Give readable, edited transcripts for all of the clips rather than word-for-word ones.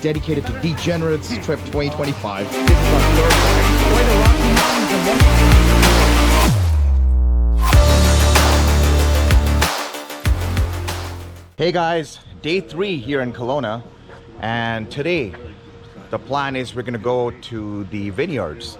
dedicated to Degenerates Trip 2025. This is our third quite a Rocky Mountains adventure. Hey guys, day 3 here in Kelowna, and today the plan is we're gonna go to the vineyards.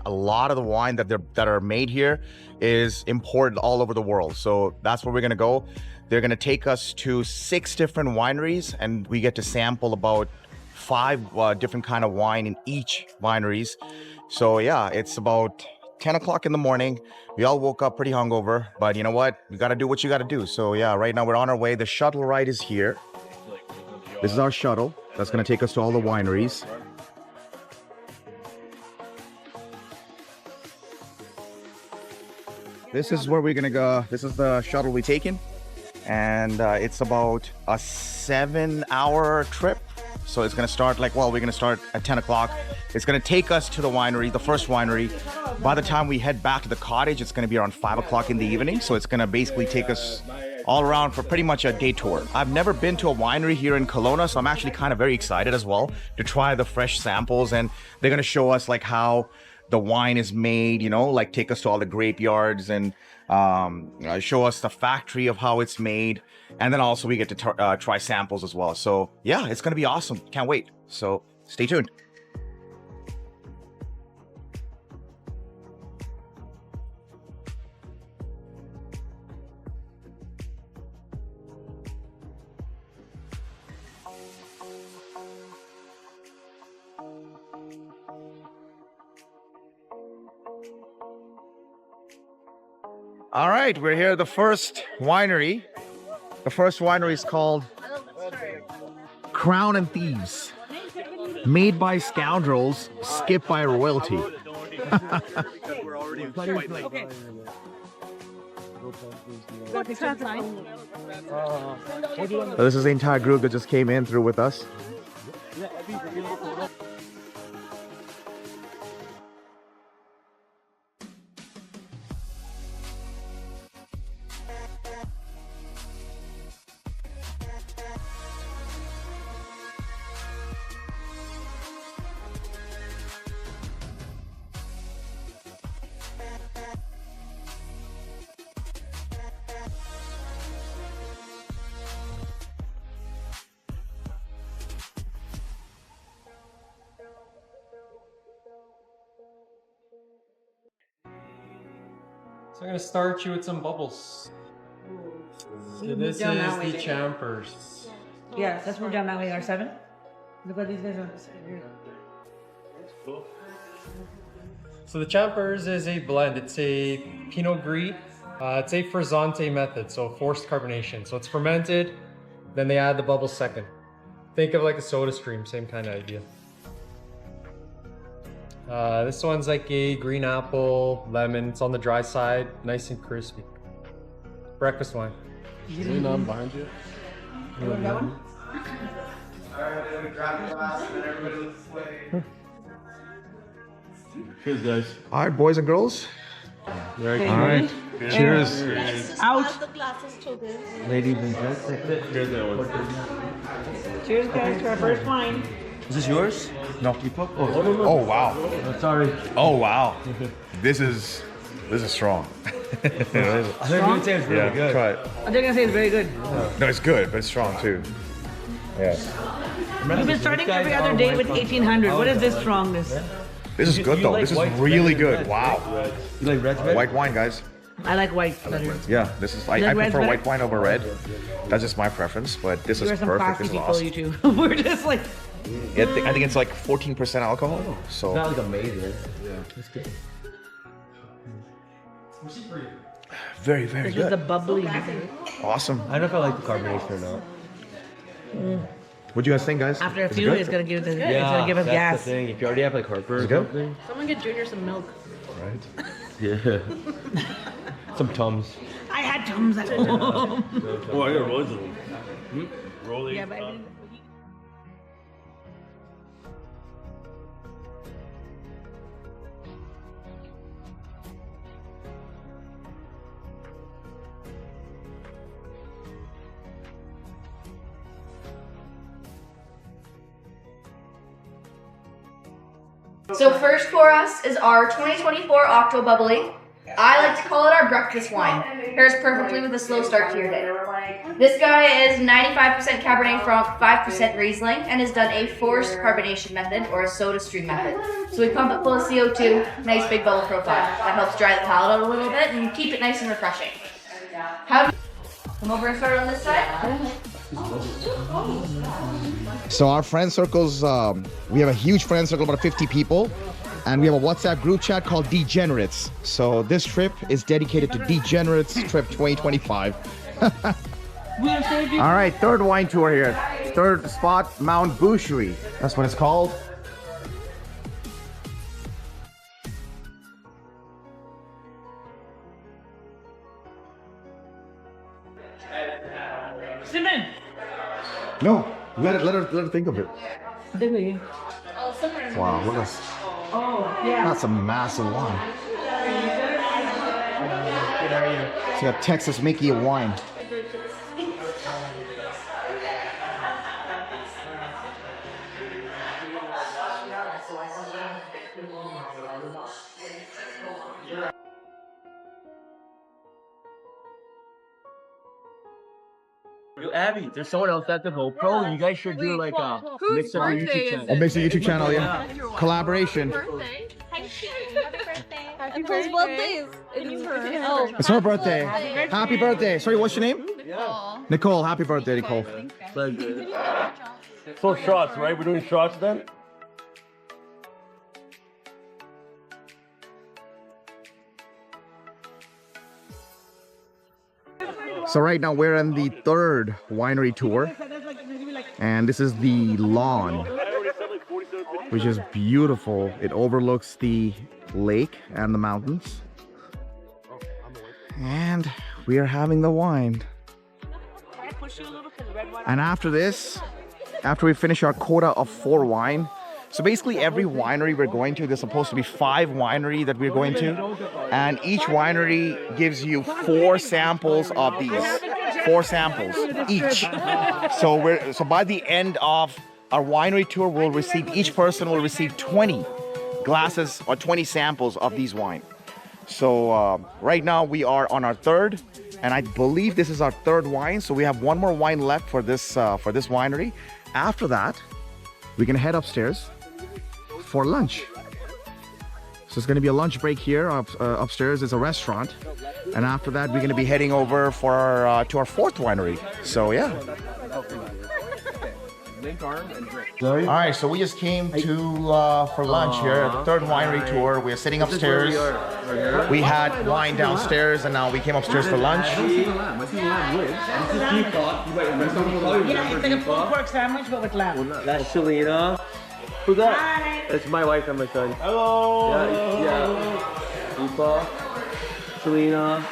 A lot of the wine that are made here is imported all over the world, so that's where we're gonna go. They're gonna take us to 6 different wineries, and we get to sample about 5 different kind of wine in each wineries. So yeah, it's about 10 o'clock in the morning. We all woke up pretty hungover, but you know what? You gotta do what you gotta do. So yeah, right now we're on our way. The shuttle ride is here. This is our shuttle that's gonna take us to all the wineries. This is where we're gonna go. This is the shuttle we're taking, and it's about a 7-hour trip. So it's gonna start we're gonna start at 10 o'clock. It's gonna take us to the winery, the first winery. By the time we head back to the cottage, it's gonna be around 5 o'clock in the evening. So it's gonna basically take us all around for pretty much a day tour. I've never been to a winery here in Kelowna, so I'm actually kind of very excited as well to try the fresh samples, and they're gonna show us how the wine is made, take us to all the grape yards and show us the factory of how it's made. And then also we get to try samples as well. So yeah, it's gonna be awesome. Can't wait. So stay tuned. All right, we're here at the first winery. The first winery is called Crown and Thieves. Made by scoundrels, skipped by royalty. So this is the entire group that just came in through with us. So I'm going to start you with some bubbles. So this is the champers. Yeah, let's move down that way, R7. Look what these guys are. So the champers is a blend. It's a Pinot Gris. It's a frizzante method, so forced carbonation. So it's fermented, then they add the bubbles second. Think of like a soda stream, same kind of idea. This one's like a green apple, lemon. It's on the dry side, nice and crispy. Breakfast wine. Is there none behind you? You want that one? Cheers, guys. All right, boys and girls. Very All right. Cheers. Out. The glasses to this. Ladies and gentlemen. Cheers, guys, to our first wine. Is this yours? No. Oh, wow. sorry. Oh wow. This is strong. I think you would say it's really good. Try it. I'm just gonna say it's very good. No, it's good, but it's strong too. Yes. We've been starting every other day with 1800. What is this strongness? This is good though. This is really good. Wow. You like red? White wine, guys. I like white better. Yeah, this is. I Like red's prefer better? white wine over red. That's just my preference, but this You're is some perfect. classy This is people, awesome. you two. We're just like. I think it's like 14% alcohol. So. It's not like amazing. Yeah. It's good. Very, very This is the good. bubbly. Awesome. I don't know if I like the carbonation or not. What do you guys think, guys? After a Is it few, good? it's gonna give us that's gas. the thing. If you already have like heartburn or it good? something. Someone get Junior some milk. Right. Yeah. Some Tums. I had Tums at home. Oh, I got rolls of them. Rolling. Yeah, but I didn't. So first for us is our 2024 Octo Bubbly. I like to call it our breakfast wine. Pairs perfectly with a slow start to your day. This guy is 95% Cabernet Franc, 5% Riesling, and has done a forced carbonation method or a soda stream method. So we pump it full of CO2, nice big bubble profile. That helps dry the palate out a little bit and keep it nice and refreshing. Come over and start on this side. So our friend circles, we have a huge friend circle, about 50 people. And we have a WhatsApp group chat called Degenerates. So this trip is dedicated to Degenerates Trip 2025. All right, third wine tour here. Third spot, Mount Boucherie. That's what it's called. Simon. No, let her think of it. Wow, look at this. Oh, yeah. That's a massive wine. It's got Texas Mickey of wine. Yo, Abby, there's someone else at the GoPro. You guys should do like a mix of your YouTube channel. A mix of YouTube channel, yeah. Collaboration. Happy birthday. It's her birthday. Happy birthday. Sorry, what's your name? Nicole. Happy birthday, Nicole. So shots, right? We're doing shots then? So right now we're on the third winery tour. And this is the lawn, which is beautiful. It overlooks the lake and the mountains. And we are having the wine. And after this, after we finish our quota of 4 wine, so basically every winery we're going to, there's supposed to be 5 winery that we're going to, and each winery gives you 4 samples of these. 4 samples each. So by the end of our winery tour, each person will receive 20 glasses or 20 samples of these wine. So right now we are on our third, and I believe this is our third wine. So we have 1 more wine left for this winery. After that, we can head upstairs for lunch. So it's going to be a lunch break here. Upstairs is a restaurant, and after that we're going to be heading over for our to our 4th winery. So yeah. All right, so we just came to for lunch here at the 3rd winery tour. We're sitting upstairs. We had wine downstairs, and now we came upstairs for lunch. Yeah, it's like a pulled pork sandwich, but with lamb. That's Selena. Who's that? Hi. It's my wife and my son. Hello! Yeah. Ipa. Selena.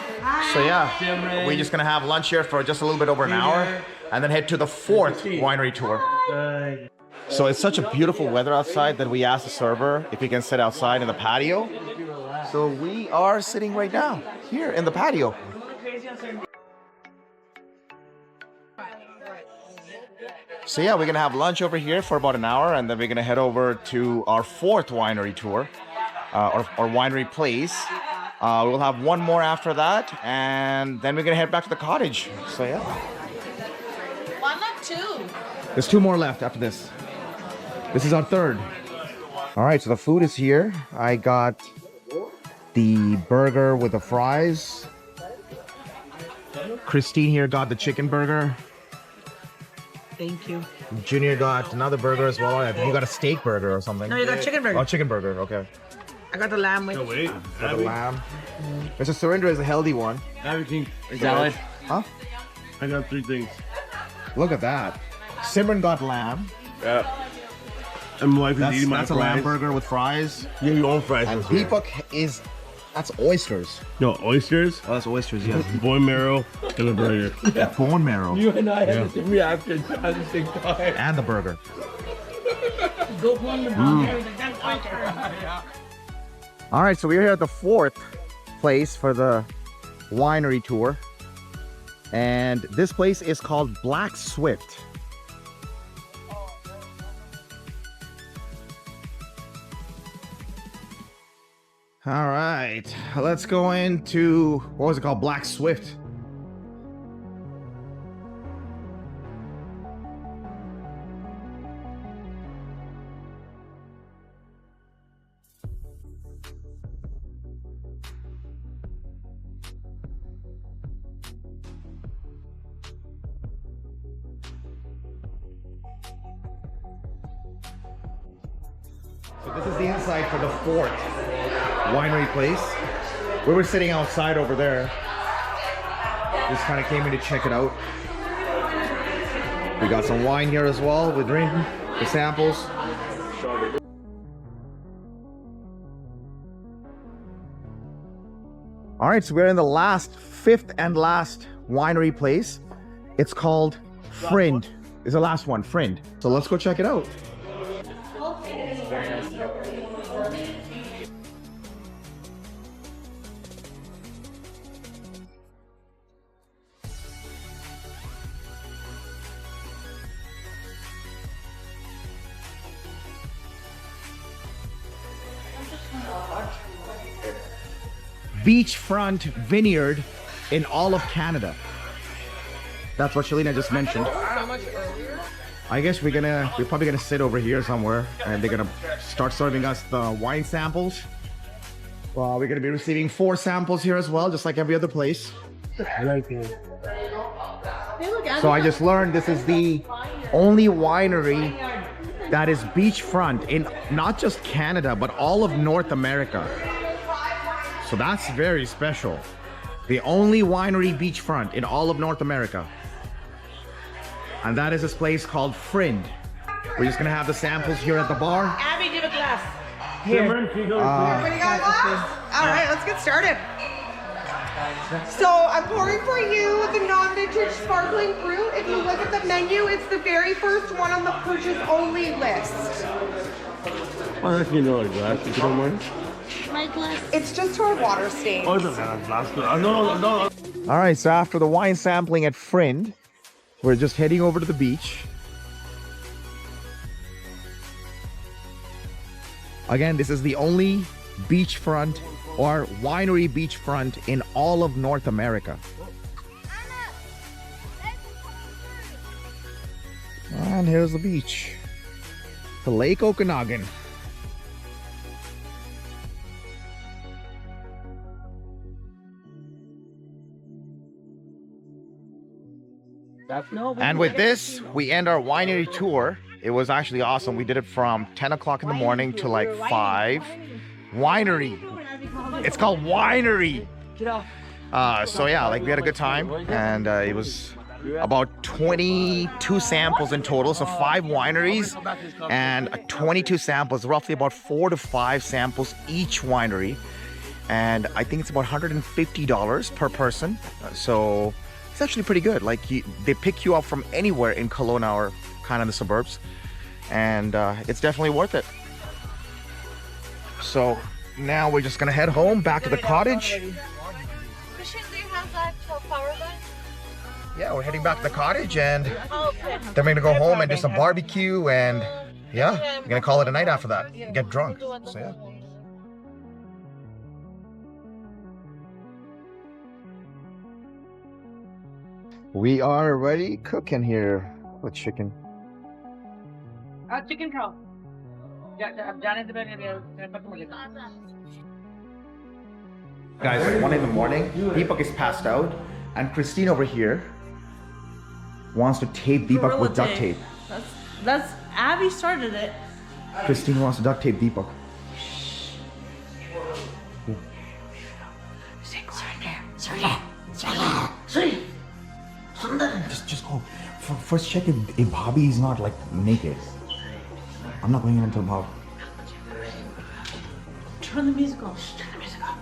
So yeah, we're just gonna have lunch here for just a little bit over an hour, and then head to the 4th winery tour. So it's such a beautiful weather outside that we asked the server if we can sit outside in the patio. So we are sitting right now here in the patio. So yeah, we're gonna have lunch over here for about an hour, and then we're gonna head over to our 4th winery tour, or winery place. We'll have 1 more after that, and then we're gonna head back to the cottage. So yeah. Why not 2? There's 2 more left after this. This is our 3rd. All right, so the food is here. I got the burger with the fries. Christine here got the chicken burger. Thank you. Junior got another burger as well. I think you got a steak burger or something. No, you got chicken burger. Oh, chicken burger, okay. I got the lamb with. No, wait. Got the lamb. Mr. Surrender is a healthy one. Everything. Salad. Huh? I got 3 things. Look at that. Simran got lamb. Yeah. And my wife is eating my That's a fries. lamb burger with fries. Yeah, your own fries. And this year. Deepak is, that's oysters. No, oysters, Oh, that's oysters, yeah. bone marrow, and a burger. Bone marrow. You and I had the same reaction at the same time. And the burger. Go home the All right, so we're here at the 4th place for the winery tour. And this place is called Black Swift. All right, let's go into, what was it called? Black Swift. So this is the inside for the Fort winery place. We were sitting outside over there. Just kind of came in to check it out. We got some wine here as well. We're drinking the samples. All right, so we're in the fifth and last winery place. It's called Friend. Is the last one, Friend. So let's go check it out. Beachfront vineyard in all of Canada. That's what Shalina just mentioned. I guess we're probably gonna sit over here somewhere, and they're gonna start serving us the wine samples. Well, we're gonna be receiving 4 samples here as well, just like every other place. So I just learned this is the only winery that is beachfront in not just Canada, but all of North America. So that's very special. The only winery beachfront in all of North America. And that is this place called Friend. We're just gonna have the samples here at the bar. Abby, give a glass. Everybody got a glass? All right, let's get started. So I'm pouring for you the non-vintage sparkling fruit. If you look at the menu, it's the very first one on the purchase only list. Oh, that's me know a glass, if you don't mind. My glass. It's just our water stain. Oh, it's a glass. No. All right, so after the wine sampling at Friend, we're just heading over to the beach. Again, this is the only beachfront or winery beachfront in all of North America. And here's the beach. The Lake Okanagan. And with this, we end our winery tour. It was actually awesome. We did it from 10 o'clock in the morning to like 5. Winery. It's called Winery. So yeah, like we had a good time, and it was about 22 samples in total. So 5 wineries and 22 samples, roughly about 4 to 5 samples each winery. And I think it's about $150 per person. So it's actually pretty good. Like they pick you up from anywhere in Kelowna or kind of the suburbs, and it's definitely worth it. So now we're just gonna head home, back to the cottage. Christian, do you have that power line? Yeah, we're heading back to the cottage, and then we're gonna go home and do some barbecue, and yeah, we're gonna call it a night after that. Get drunk. So yeah. We are already cooking here with chicken. Chicken curl. Guys, it's 1 in the morning. Deepak is passed out, and Christine over here wants to tape Deepak with duct tape. That's Abby started it. Christine wants to duct tape Deepak. Just go. First check if Bobby is not like naked. I'm not going in until Bob. Turn the music off. Turn the music off.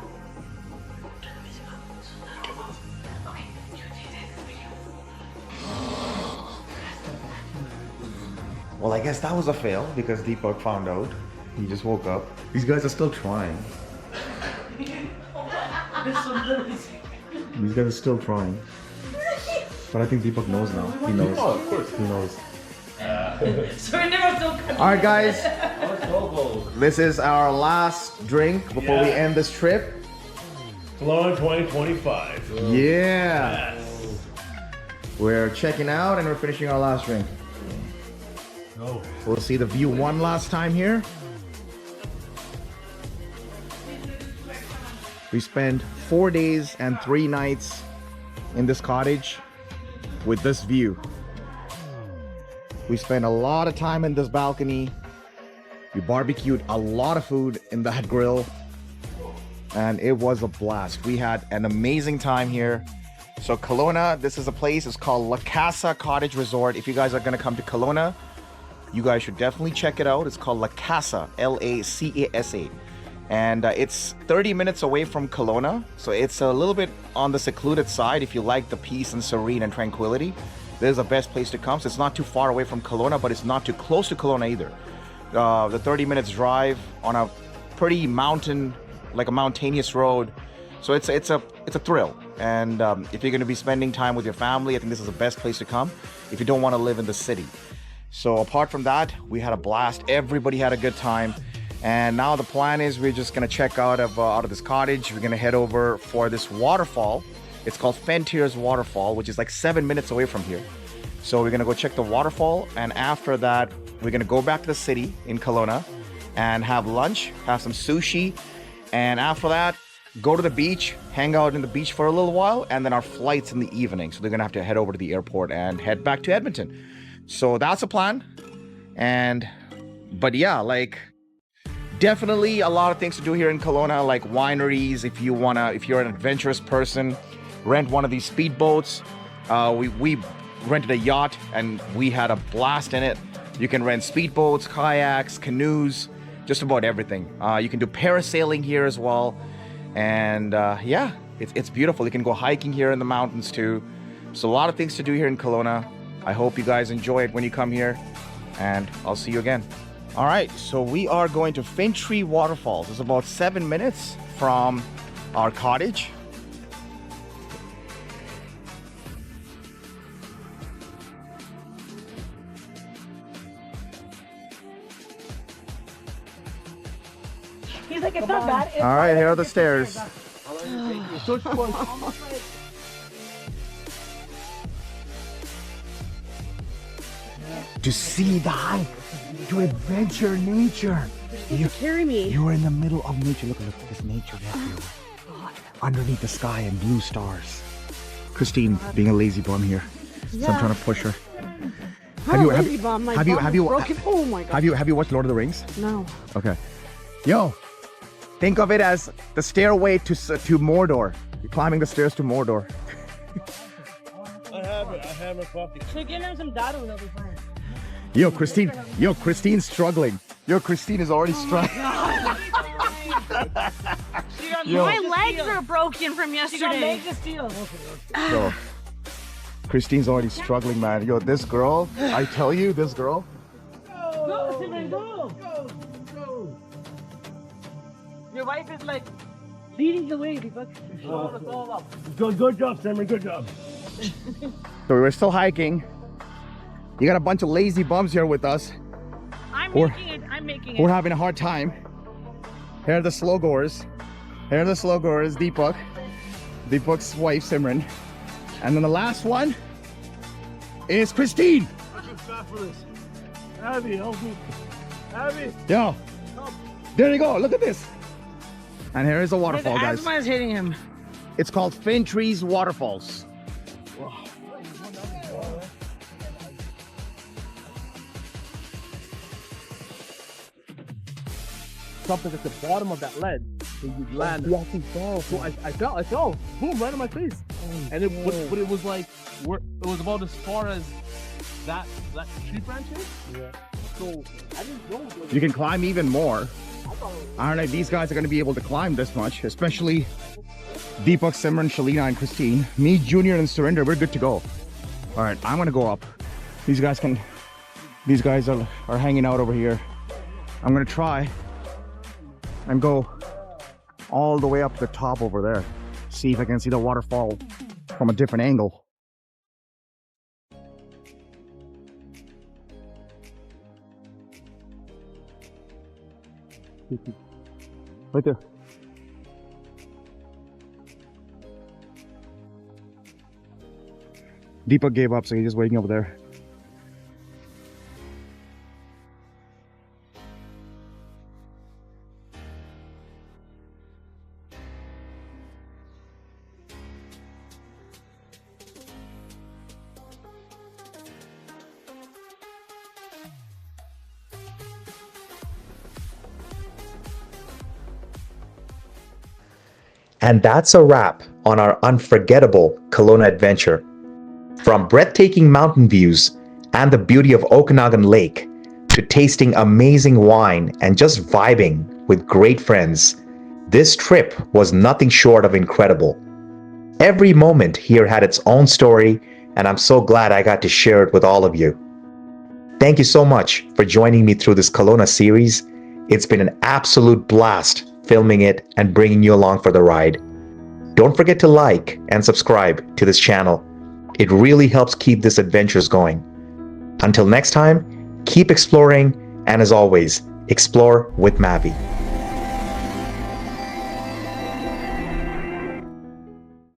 Well, I guess that was a fail because Deepak found out. He just woke up. These guys are still trying. These guys are still trying. But I think Deepak knows now. He knows. Oh, of course. He knows. So we never still. All right, guys. This is our last drink before we end this trip. Kelowna 2025. Yeah. Yes. We're checking out and we're finishing our last drink. Oh. We'll see the view one last time here. We spent 4 days and 3 nights in this cottage with this view. We spent a lot of time in this balcony. We barbecued a lot of food in that grill. And it was a blast. We had an amazing time here. So Kelowna, this is a place, it's called La Casa Cottage Resort. If you guys are gonna come to Kelowna, you guys should definitely check it out. It's called La Casa, L-A-C-A-S-A. And it's 30 minutes away from Kelowna. So it's a little bit on the secluded side. If you like the peace and serene and tranquility, this is the best place to come. So it's not too far away from Kelowna, but it's not too close to Kelowna either. The 30 minutes drive on a pretty mountain, like a mountainous road. So it's a thrill. And if you're gonna be spending time with your family, I think this is the best place to come if you don't wanna live in the city. So apart from that, we had a blast. Everybody had a good time. And now the plan is we're just gonna check out of this cottage. We're gonna head over for this waterfall. It's called Fintry Waterfall, which is like 7 minutes away from here. So we're gonna go check the waterfall. And after that, we're gonna go back to the city in Kelowna and have lunch, have some sushi. And after that, go to the beach, hang out in the beach for a little while, and then our flight's in the evening. So they're gonna have to head over to the airport and head back to Edmonton. So that's a plan. But yeah, like definitely a lot of things to do here in Kelowna, like wineries. If you're an adventurous person, rent one of these speedboats. We rented a yacht and we had a blast in it. You can rent speedboats, kayaks, canoes, just about everything. You can do parasailing here as well. And yeah, it's beautiful. You can go hiking here in the mountains too. So a lot of things to do here in Kelowna. I hope you guys enjoy it when you come here, and I'll see you again. All right, so we are going to Fintry Waterfalls. It's about 7 minutes from our cottage. He's like, it's not bad. All right, here are the stairs. To see the hike, to adventure nature. You carry me. You are in the middle of nature. Look at this nature there. Underneath the sky and blue stars. Christine being a lazy bum here. So I'm trying to push her. Have you Oh my God. have you watched Lord of the Rings? No. Okay. Yo, think of it as the stairway to Mordor. You're climbing the stairs to Mordor. I have a coffee. So give him some data and they'll be fine. Yo, Christine's struggling. Yo, Christine is already struggling. My legs are broken from yesterday. So, Christine's already struggling, man. Yo, this girl, I tell you, this girl. Go, Simran, go. Go. Your wife is like leading the way. Good job, Simon. Good job. So we're still hiking. You got a bunch of lazy bums here with us. I'm making it. We're having a hard time. Here are the slow goers. Deepak. Deepak's wife, Simran. And then the last one is Christine. Abby, help me. Abby. Yo, there you go. Look at this. And here is a waterfall, guys. The asthma is hitting him. It's called Fintry Waterfalls. Something at the bottom of that ledge, so you land. So I fell, boom, right on my face. And but it was like, it was about as far as that tree branch is. Yeah. So I didn't know. You can climb even more. I don't know if these guys are going to be able to climb this much, especially Deepak, Simran, Shalina, and Christine. Me, Junior, and Surinder, we're good to go. All right, I'm going to go up. These guys are hanging out over here. I'm going to try and go all the way up to the top over there. See if I can see the waterfall from a different angle. Right there. Deepak gave up, so he's just waiting over there. And that's a wrap on our unforgettable Kelowna adventure. From breathtaking mountain views and the beauty of Okanagan Lake to tasting amazing wine and just vibing with great friends, this trip was nothing short of incredible. Every moment here had its own story, and I'm so glad I got to share it with all of you. Thank you so much for joining me through this Kelowna series. It's been an absolute blast filming it and bringing you along for the ride. Don't forget to like and subscribe to this channel. It really helps keep this adventures going. Until next time, keep exploring, and as always, explore with Maavi.